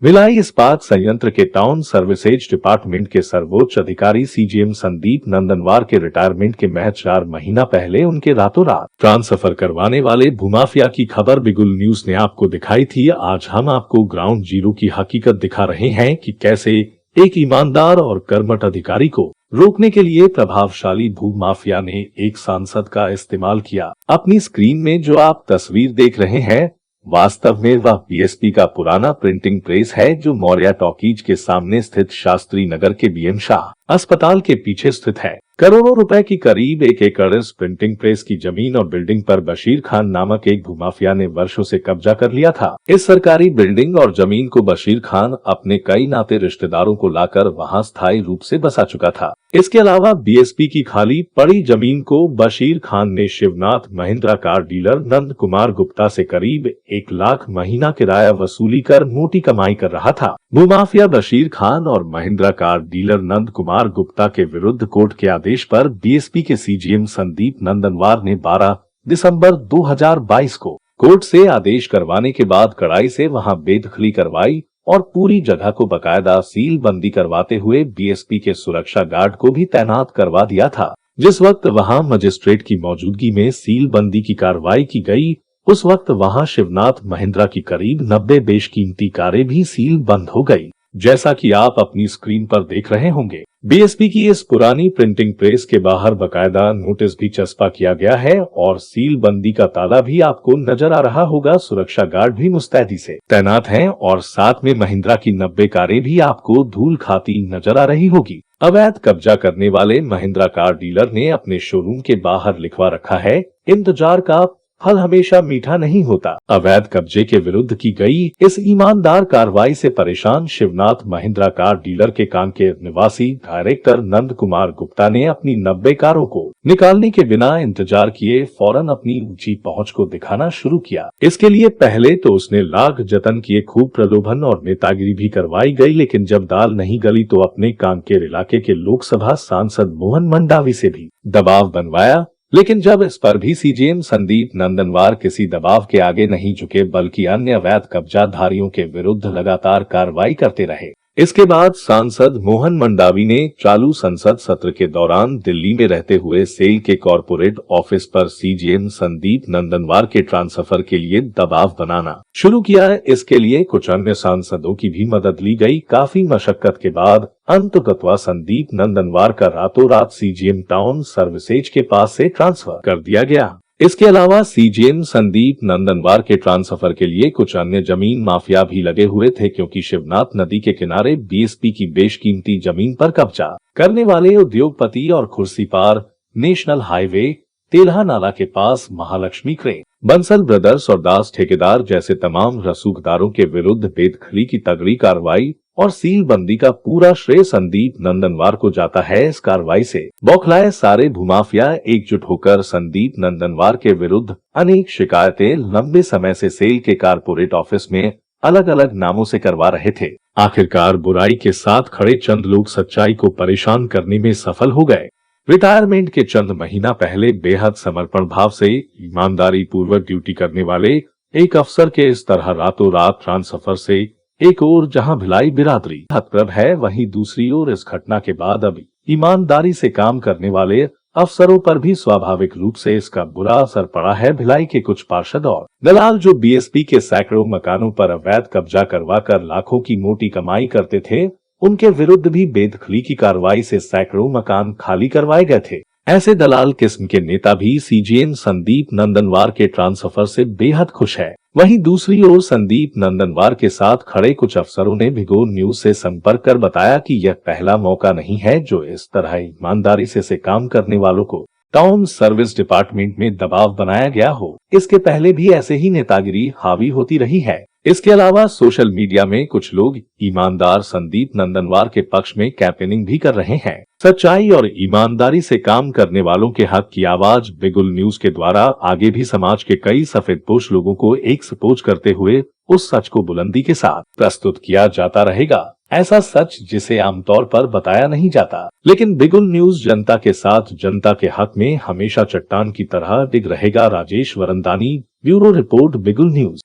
भिलाई इस्पात संयंत्र के टाउन सर्विसेज डिपार्टमेंट के सर्वोच्च अधिकारी सीजीएम संदीप नंदनवार के रिटायरमेंट के महज 4 महीना पहले उनके रातों रात ट्रांसफर करवाने वाले भूमाफिया की खबर बिगुल न्यूज ने आपको दिखाई थी। आज हम आपको ग्राउंड जीरो की हकीकत दिखा रहे हैं कि कैसे एक ईमानदार और कर्मठ अधिकारी को रोकने के लिए प्रभावशाली भूमाफिया ने एक सांसद का इस्तेमाल किया। अपनी स्क्रीन में जो आप तस्वीर देख रहे हैं वास्तव में वह बीएसपी का पुराना प्रिंटिंग प्रेस है जो मौर्या टॉकीज के सामने स्थित शास्त्री नगर के बीएम शाह अस्पताल के पीछे स्थित है। करोड़ों रुपए की करीब 1 एकड़ इस प्रिंटिंग प्रेस की जमीन और बिल्डिंग पर बशीर खान नामक एक भूमाफिया ने वर्षों से कब्जा कर लिया था। इस सरकारी बिल्डिंग और जमीन को बशीर खान अपने कई नाते रिश्तेदारों को लाकर वहां स्थायी रूप से बसा चुका था। इसके अलावा बीएसपी की खाली पड़ी जमीन को बशीर खान ने शिवनाथ महिंद्रा कार डीलर नंद कुमार गुप्ता से करीब 1 लाख महीना किराया वसूली कर मोटी कमाई कर रहा था। भूमाफिया बशीर खान और महिंद्रा कार डीलर नंद कुमार गुप्ता के विरुद्ध कोर्ट के आदेश पर बीएसपी के सीजीएम संदीप नंदनवार ने 12 दिसंबर 2022 को कोर्ट से आदेश करवाने के बाद कड़ाई से वहां बेदखली करवाई और पूरी जगह को बकायदा सील बंदी करवाते हुए बीएसपी के सुरक्षा गार्ड को भी तैनात करवा दिया था। जिस वक्त वहां मजिस्ट्रेट की मौजूदगी में सील बंदी की कार्रवाई की गई, उस वक्त वहां शिवनाथ महिंद्रा की करीब 90 बेशकीमती कारें भी सील बंद हो गई। जैसा कि आप अपनी स्क्रीन पर देख रहे होंगे, बीएसपी की इस पुरानी प्रिंटिंग प्रेस के बाहर बकायदा नोटिस भी चस्पा किया गया है और सील बंदी का ताला भी आपको नजर आ रहा होगा। सुरक्षा गार्ड भी मुस्तैदी से तैनात हैं और साथ में महिंद्रा की 90 कारें भी आपको धूल खाती नजर आ रही होगी। अवैध कब्जा करने वाले महिंद्रा कार डीलर ने अपने शोरूम के बाहर लिखवा रखा है, इंतजार का फल हमेशा मीठा नहीं होता। अवैध कब्जे के विरुद्ध की गई इस ईमानदार कार्रवाई से परेशान शिवनाथ महिंद्रा कार डीलर के कांकेर निवासी डायरेक्टर नंद कुमार गुप्ता ने अपनी 90 कारों को निकालने के बिना इंतजार किए फौरन अपनी ऊंची पहुंच को दिखाना शुरू किया। इसके लिए पहले तो उसने लाख जतन किए, खूब प्रलोभन और नेतागिरी भी करवाई गई, लेकिन जब दाल नहीं गली तो अपने कांकेर इलाके के लोकसभा सांसद मोहन मंडावी से भी दबाव बनवाया। लेकिन जब इस पर भी सीजीएम संदीप नंदनवार किसी दबाव के आगे नहीं झुके बल्कि अन्य अवैध कब्जाधारियों के विरुद्ध लगातार कार्रवाई करते रहे। इसके बाद सांसद मोहन मंडावी ने चालू संसद सत्र के दौरान दिल्ली में रहते हुए सेल के कॉरपोरेट ऑफिस पर सीजीएम संदीप नंदनवार के ट्रांसफर के लिए दबाव बनाना शुरू किया है। इसके लिए कुछ अन्य सांसदों की भी मदद ली गई। काफी मशक्कत के बाद अंततः संदीप नंदनवार का रातों रात सीजीएम टाउन सर्विसेज के पास से ट्रांसफर कर दिया गया। इसके अलावा सीजीएम संदीप नंदनवार के ट्रांसफर के लिए कुछ अन्य जमीन माफिया भी लगे हुए थे, क्योंकि शिवनाथ नदी के किनारे बीएसपी की बेशकीमती जमीन पर कब्जा करने वाले उद्योगपति और खुर्सीपार नेशनल हाईवे तेल्हा नाला के पास महालक्ष्मी क्रे, बंसल ब्रदर्स और दास ठेकेदार जैसे तमाम रसूखदारों के विरुद्ध बेदखली की तगड़ी कार्रवाई और सील बंदी का पूरा श्रेय संदीप नंदनवार को जाता है। इस कार्रवाई से बौखलाए सारे भूमाफिया एकजुट होकर संदीप नंदनवार के विरुद्ध अनेक शिकायतें लंबे समय से सेल के कारपोरेट ऑफिस में अलग अलग नामों से करवा रहे थे। आखिरकार बुराई के साथ खड़े चंद लोग सच्चाई को परेशान करने में सफल हो गए। रिटायरमेंट के चंद महीना पहले बेहद समर्पण भाव से ईमानदारी पूर्वक ड्यूटी करने वाले एक अफसर के इस तरह रातों रात ट्रांसफर से एक ओर जहां भिलाई बिरादरी हतप्रभ है, वहीं दूसरी ओर इस घटना के बाद अब ईमानदारी से काम करने वाले अफसरों पर भी स्वाभाविक रूप से इसका बुरा असर पड़ा है। भिलाई के कुछ पार्षद और दलाल जो बीएसपी के सैकड़ों मकानों पर अवैध कब्जा करवाकर लाखों की मोटी कमाई करते थे, उनके विरुद्ध भी बेदखली की कार्रवाई से सैकड़ों मकान खाली करवाए गए थे। ऐसे दलाल किस्म के नेता भी सीजीएम संदीप नंदनवार के ट्रांसफर से बेहद खुश है। वहीं दूसरी ओर संदीप नंदनवार के साथ खड़े कुछ अफसरों ने बिगुल न्यूज से संपर्क कर बताया कि यह पहला मौका नहीं है जो इस तरह ईमानदारी से काम करने वालों को टाउन सर्विस डिपार्टमेंट में दबाव बनाया गया हो। इसके पहले भी ऐसे ही नेतागिरी हावी होती रही है। इसके अलावा सोशल मीडिया में कुछ लोग ईमानदार संदीप नंदनवार के पक्ष में कैंपेनिंग भी कर रहे हैं। सच्चाई और ईमानदारी से काम करने वालों के हक की आवाज बिगुल न्यूज के द्वारा आगे भी समाज के कई सफेदपोश लोगों को एक सपोज करते हुए उस सच को बुलंदी के साथ प्रस्तुत किया जाता रहेगा। ऐसा सच जिसे आमतौर पर बताया नहीं जाता, लेकिन बिगुल न्यूज जनता के साथ जनता के हक में हमेशा चट्टान की तरह डिग रहेगा। राजेश वरंदानी, ब्यूरो रिपोर्ट, बिगुल न्यूज।